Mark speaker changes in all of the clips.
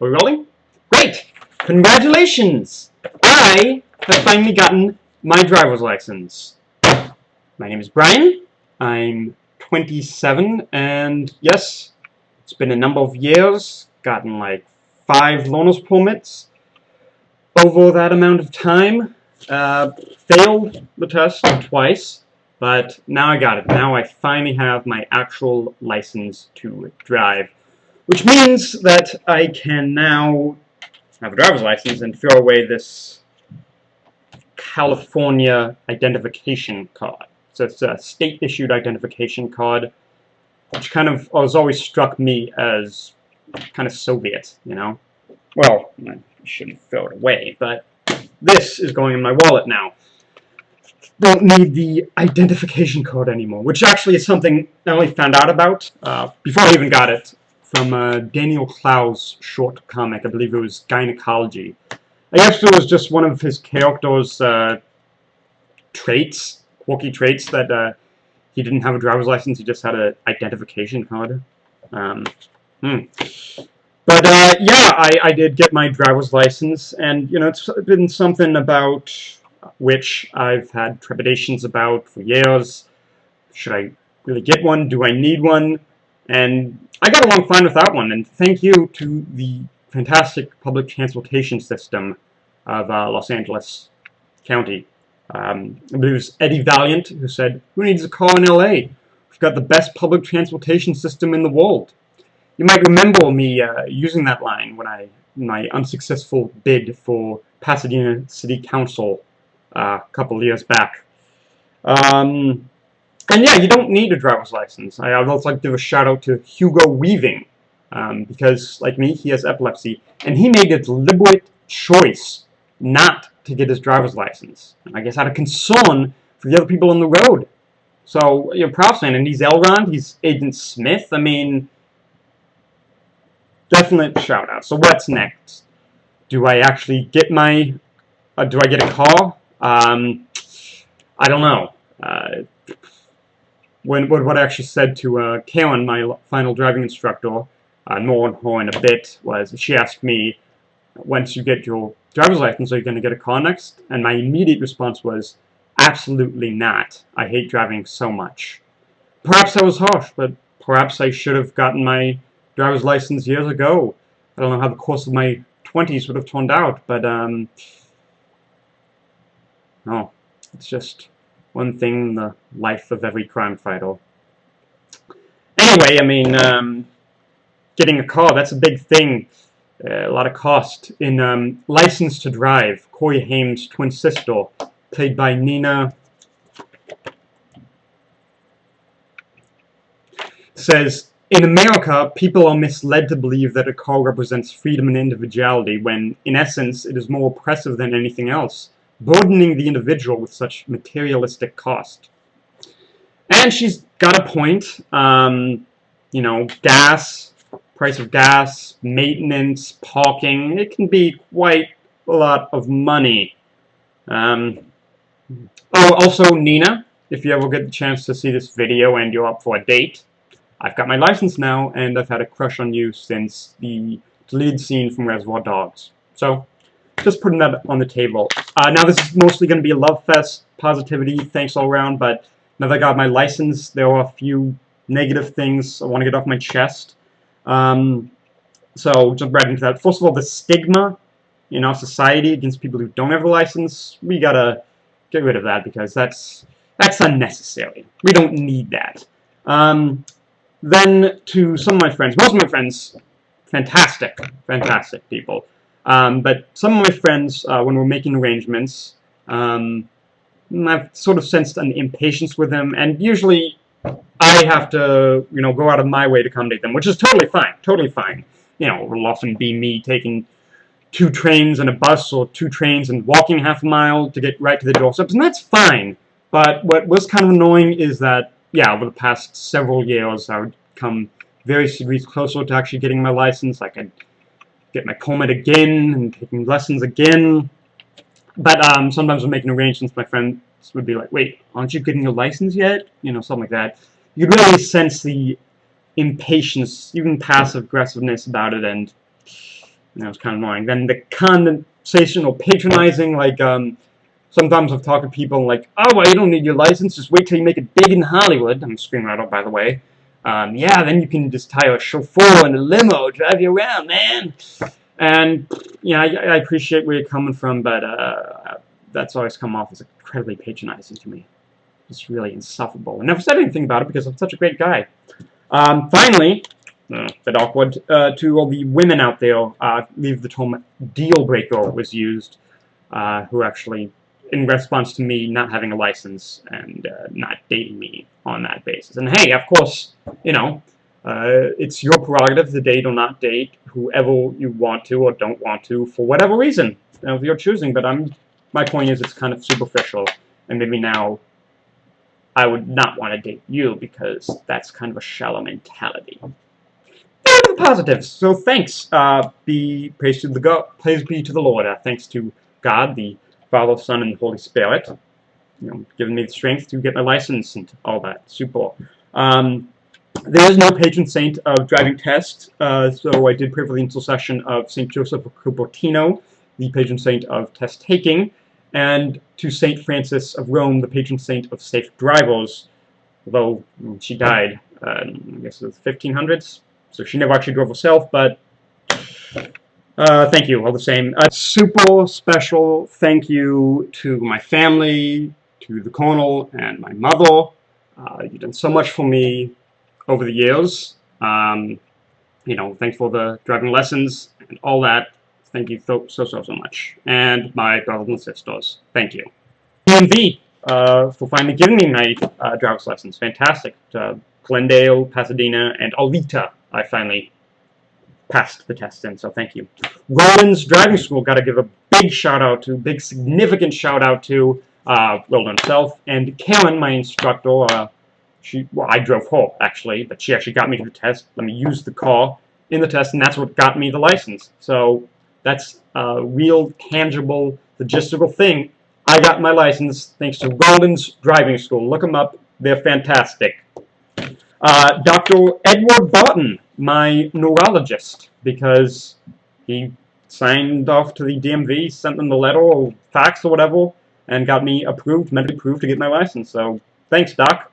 Speaker 1: are we rolling? Great! Congratulations! I have finally gotten my driver's license. My name is Brian. I'm 27, and yes, it's been a number of years. Gotten like 5 learner's permits over that amount of time. Failed the test twice, but now I got it. Now I finally have my actual license to drive, which means that I can now have a driver's license and throw away this California identification card. So it's a state-issued identification card, which kind of has always struck me as kind of Soviet, you know? Well, I shouldn't throw it away, but this is going in my wallet now. Don't need the identification card anymore, which actually is something I only found out about before I even got it from Daniel Clow's short comic. I believe it was Gynecology. I guess it was just one of his character's traits, quirky traits, that he didn't have a driver's license, he just had an identification card. But yeah, I did get my driver's license, and you know, it's been something about which I've had trepidations about for years. Should I really get one? Do I need one? And I got along fine without one, and thank you to the fantastic public transportation system of Los Angeles County. I believe it was Eddie Valiant who said, "Who needs a car in LA? We've got the best public transportation system in the world." You might remember me using that line when my unsuccessful bid for Pasadena City Council a couple of years back. And yeah, you don't need a driver's license. I would also like to give a shout out to Hugo Weaving, because, like me, he has epilepsy, and he made a deliberate choice not to get his driver's license. I guess out of concern for the other people on the road. So, you know, props, man. And he's Elrond, he's Agent Smith. I mean, definite shout out. So what's next? Do I actually get my, do I get a car? I don't know. What I actually said to Karen, my final driving instructor, more on her in a bit, was she asked me, once you get your driver's license, are you going to get a car next? And my immediate response was, absolutely not. I hate driving so much. Perhaps I was harsh, but perhaps I should have gotten my driver's license years ago. I don't know how the course of my 20s would have turned out, but no, it's just one thing in the life of every crime fighter. Anyway, I mean, getting a car, that's a big thing. A lot of cost. In License to Drive, Corey Haim's twin sister, played by Nina, says, "In America, people are misled to believe that a car represents freedom and individuality, when, in essence, it is more oppressive than anything else, burdening the individual with such materialistic cost." And she's got a point. You know, gas, price of gas, maintenance, parking, it can be quite a lot of money. Oh, also, Nina, if you ever get the chance to see this video and you're up for a date, I've got my license now, and I've had a crush on you since the deleted scene from Reservoir Dogs. So, just putting that on the table. Now this is mostly going to be a love fest, positivity, thanks all around, but now that I got my license, there are a few negative things I want to get off my chest. So, jump right into that. First of all, the stigma in our society against people who don't have a license, we gotta get rid of that, because that's unnecessary. We don't need that. Then to some of my friends, most of my friends, fantastic people. But some of my friends, when we're making arrangements, I've sort of sensed an impatience with them, and usually I have to, you know, go out of my way to accommodate them, which is totally fine. You know, it'll often be me taking 2 trains and a bus, or 2 trains and walking half a mile to get right to the doorsteps, and that's fine. But what was kind of annoying is that, yeah, over the past several years, I would come various degrees closer to actually getting my license. I could get my permit again and taking lessons again. But sometimes when making arrangements, my friends would be like, "Wait, aren't you getting your license yet?" You know, something like that. You could really sense the impatience, even passive aggressiveness about it, and And that was kind of annoying. Then the condescension or patronizing, like, sometimes I've talked to people like, oh, well, you don't need your license, just wait till you make it big in Hollywood. I'm screaming that out, by the way. Yeah, then you can just hire a chauffeur and a limo, drive you around, man. And, yeah, I appreciate where you're coming from, but that's always come off as incredibly patronizing to me. It's really insufferable. I never said anything about it because I'm such a great guy. Finally, a bit awkward, to all the women out there, I believe the term deal breaker was used, who actually, in response to me not having a license and not dating me on that basis. And hey, of course, you know, it's your prerogative to date or not date whoever you want to or don't want to for whatever reason, you know, you're choosing. But my point is, it's kind of superficial, and maybe now I would not want to date you because that's kind of a shallow mentality. The positives. So thanks. Praise be to the Lord. Thanks to God, the Father, Son, and Holy Spirit, you know, giving me the strength to get my license and all that. Super. There is no patron saint of driving tests, so I did pray for the intercession of Saint Joseph of Cupertino, the patron saint of test taking, and to Saint Francis of Rome, the patron saint of safe drivers. Although she died, I guess it was the 1500s. So she never actually drove herself, but thank you all the same. A super special thank you to my family, to the Colonel, and my mother. You've done so much for me over the years. You know, thanks for the driving lessons and all that. Thank you so much. And my brothers and sisters, thank you. DMV for finally giving me my driver's lessons. Fantastic. Glendale, Pasadena, and Alita, I finally passed the test in, so thank you. Roland's Driving School, got to give a big shout out to, big significant shout out to Roland himself, and Karen, my instructor. Well, I drove her, actually, but she actually got me to the test. Let me use the car in the test, and that's what got me the license. So that's a real, tangible, logistical thing. I got my license thanks to Roland's Driving School. Look them up. They're fantastic. Dr. Edward Barton, my neurologist, because he signed off to the DMV, sent them the letter or fax or whatever, and got me approved, medically approved to get my license. So thanks, Doc.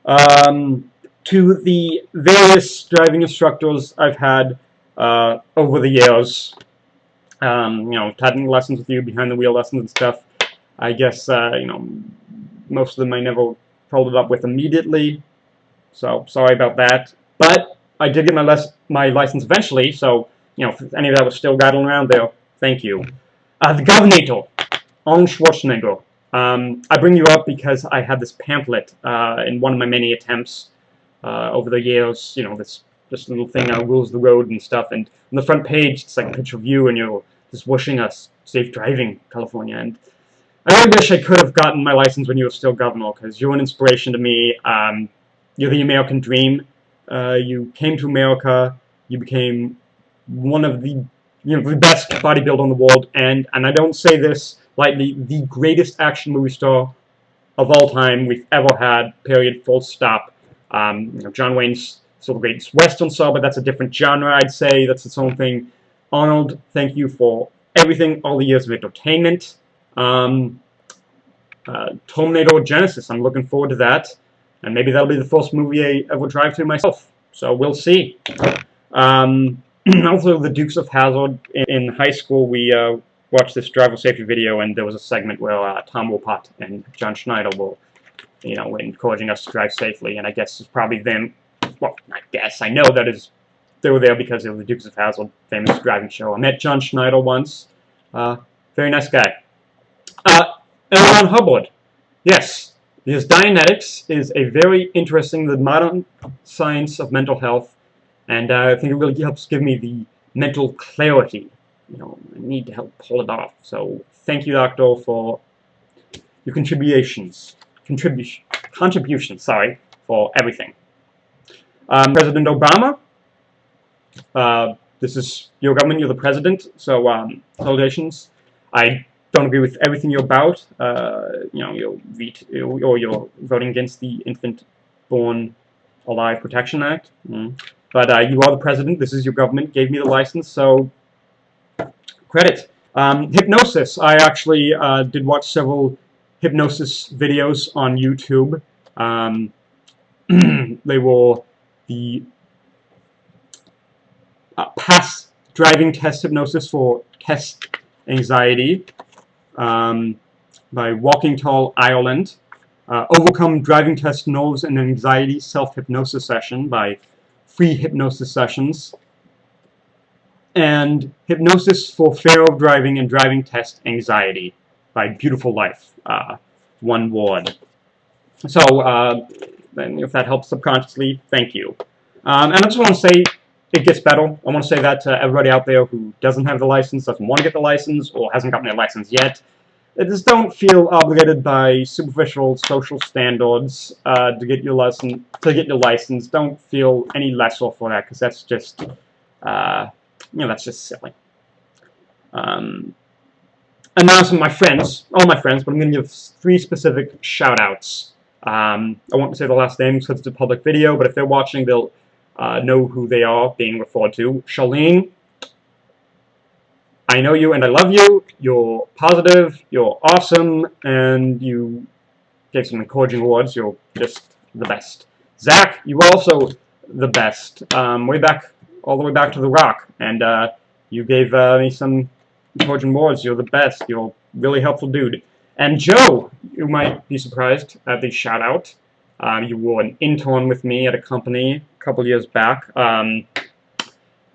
Speaker 1: To the various driving instructors I've had over the years, you know, having lessons with you, behind the wheel lessons and stuff. I guess, you know, most of them I never followed up with immediately. So sorry about that. But I did get my license eventually, so, you know, if any of that was still rattling around there, thank you. The Governor, Arnold Schwarzenegger. I bring you up because I had this pamphlet in one of my many attempts over the years, you know, this little thing rules the road and stuff, and on the front page, it's like a picture of you, and you're just wishing us safe driving, California, and I really wish I could have gotten my license when you were still governor, because you're an inspiration to me. You're the American dream. You came to America. You became one of the, you know, the best bodybuilder in the world, and I don't say this lightly, the greatest action movie star of all time we've ever had. Period. Full stop. You know, John Wayne's still the greatest Western star, but that's a different genre. I'd say that's its own thing. Arnold, thank you for everything, all the years of entertainment. Terminator Genesis, I'm looking forward to that. And maybe that'll be the first movie I ever drive to myself. So we'll see. Also, the Dukes of Hazzard. In high school, we watched this driver safety video, and there was a segment where Tom Wopat and John Schneider were, you know, encouraging us to drive safely. And I guess it's probably them. Well, I guess I know that is they were there because of the Dukes of Hazzard famous driving show. I met John Schneider once. Very nice guy. L. Ron Hubbard. Yes, because Dianetics is a very interesting, the modern science of mental health, and I think it really helps give me the mental clarity. You know, I need to help pull it off. So thank you, Doctor, for your contributions. Sorry, for everything. President Obama. This is your government. You're the president. So salutations. I don't agree with everything you're about. You know, you're voting against the Infant Born Alive Protection Act. But you are the president. This is your government. Gave me the license. So credit. Hypnosis. I actually did watch several hypnosis videos on YouTube. Um, they were the pass driving test hypnosis for test anxiety by Walking Tall Ireland. Overcome driving test nerves and anxiety self-hypnosis session by Free Hypnosis Sessions. And Hypnosis for Fear of Driving and Driving Test Anxiety by Beautiful Life, one word. So, if that helps subconsciously, thank you. And I just want to say it gets better. I want to say that to everybody out there who doesn't have the license, doesn't want to get the license, or hasn't gotten their license yet. Just don't feel obligated by superficial social standards to get your license. Don't feel any lesser for that, because that's just that's just silly. And now some of my friends, all my friends, but I'm going to give 3 specific shout-outs. I won't say the last names because it's a public video, but if they're watching, they'll know who they are being referred to. Charlene, I know you and I love you. You're positive, you're awesome, and you gave some encouraging words. You're just the best. Zach, you are also the best. All the way back to the Rock, and you gave me some encouraging words. You're the best. You're a really helpful dude. And Joe, you might be surprised at the shout out. You were an intern with me at a company a couple years back.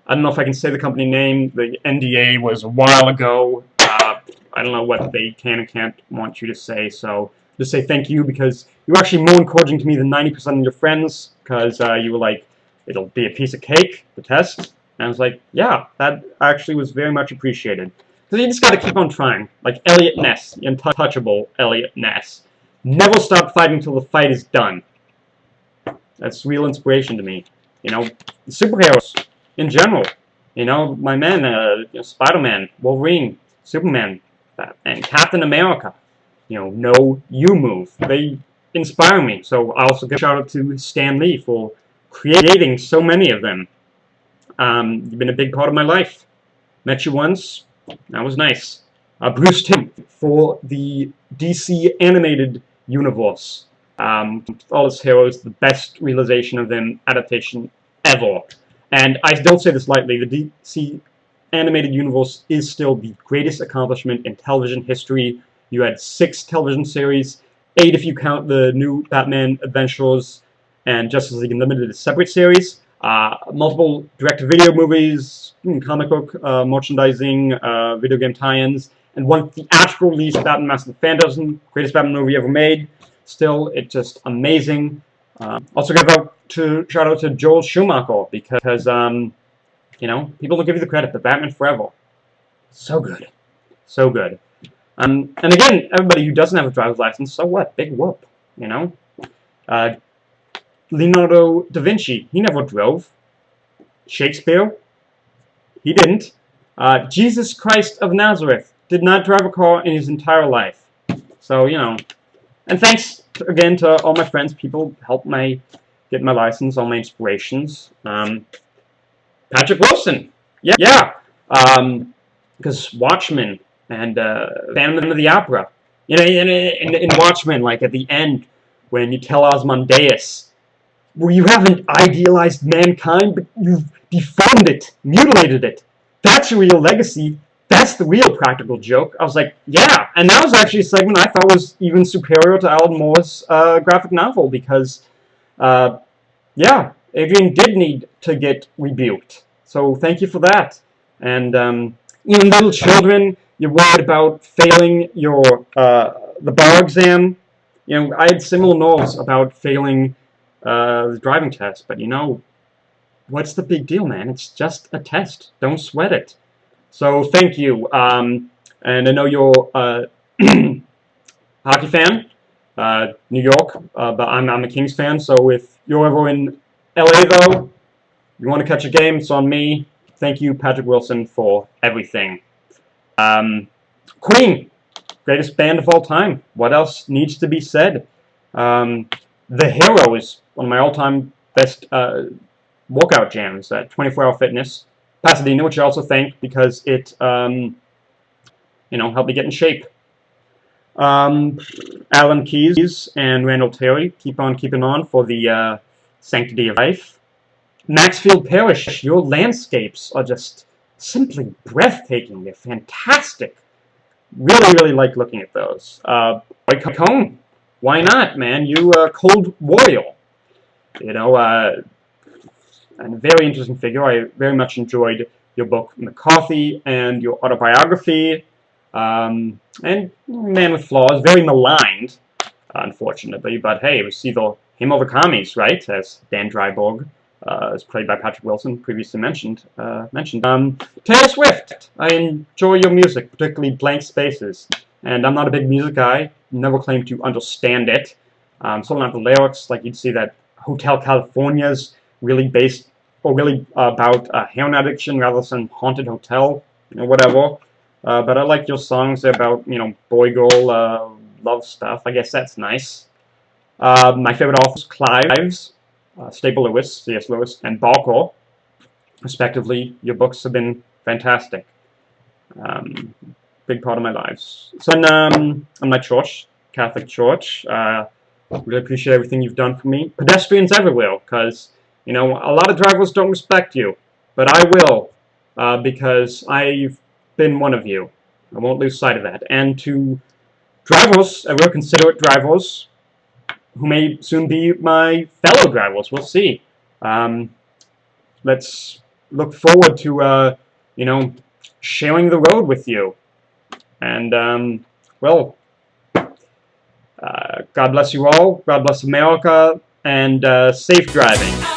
Speaker 1: I don't know if I can say the company name. The NDA was a while ago. I don't know what they can and can't want you to say, so just say thank you, because you were actually more encouraging to me than 90% of your friends, because you were like, it'll be a piece of cake, the test. And I was like, yeah, that actually was very much appreciated. Because you just got to keep on trying. Like Elliot Ness, untouchable Elliot Ness. Never stop fighting until the fight is done. That's real inspiration to me. You know, superheroes in general. You know, my man, Spider-Man, Wolverine, Superman, and Captain America. You know you move. They inspire me. So I also give a shout out to Stan Lee for creating so many of them. You've been a big part of my life. Met you once. That was nice. Bruce Timm for the DC animated universe. All its heroes, the best realization of them adaptation ever. And I don't say this lightly, the DC animated universe is still the greatest accomplishment in television history. You had 6 television series, 8 if you count the new Batman Adventures and Justice League Unlimited as separate series, multiple direct-to-video movies, comic book merchandising, video game tie-ins, and one theatrical release, Batman Mask of the Phantasm, greatest Batman movie ever made. Still, it's just amazing. Also give shout out to Joel Schumacher, because you know, people don't give you the credit, but Batman Forever, so good, so good. And again, everybody who doesn't have a driver's license, so what? Big whoop, you know. Leonardo da Vinci, he never drove. Shakespeare, he didn't. Jesus Christ of Nazareth did not drive a car in his entire life. So, you know. And thanks again to all my friends. People help me get my license, all my inspirations. Patrick Wilson, yeah. Because Watchmen and Phantom of the Opera. You know, in Watchmen, like at the end, when you tell Ozymandias, well, you haven't idealized mankind, but you've deformed it, mutilated it. That's a real legacy. That's the real practical joke. I was like, yeah. And that was actually a segment I thought was even superior to Alan Moore's graphic novel, because, yeah, Adrian did need to get rebuked. So thank you for that. And even little children, you're worried about failing your the bar exam. You know, I had similar nerves about failing the driving test, but you know, what's the big deal, man? It's just a test. Don't sweat it. So thank you. And I know you're a hockey fan, New York, but I'm a Kings fan. So if you're ever in LA, though, you want to catch a game, it's on me. Thank you, Patrick Wilson, for everything. Queen, greatest band of all time. What else needs to be said? The Hero is one of my all-time best workout jams. 24 Hour Fitness, Pasadena, which I also thank because it, helped me get in shape. Alan Keyes and Randall Terry, keep on keeping on for the sanctity of life. Maxfield Parrish, your landscapes are just simply breathtaking. They're fantastic. Really, really like looking at those. Boy Cone, why not, man? You cold warrior. You know, and a very interesting figure. I very much enjoyed your book McCarthy and your autobiography. And Man with Flaws, very maligned, unfortunately. But hey, it was either him or the commies, right? As Dan Dryborg, as played by Patrick Wilson, previously mentioned. Taylor Swift. I enjoy your music, particularly Blank Spaces. And I'm not a big music guy. Never claim to understand it. Certainly not the lyrics. Like you'd see that Hotel California's really based or really about heroin addiction rather than haunted hotel, whatever. But I like your songs about boy girl love stuff. I guess that's nice. My favorite authors, Clives, Staple Lewis, C.S. Lewis, and Barker, respectively. Your books have been fantastic. Big part of my lives. So in my church, Catholic Church, really appreciate everything you've done for me. Pedestrians everywhere, because a lot of drivers don't respect you, but I will, because I've been one of you. I won't lose sight of that. And to drivers, real considerate drivers, who may soon be my fellow drivers, we'll see. Let's look forward to, sharing the road with you. And, well, God bless you all. God bless America. And safe driving.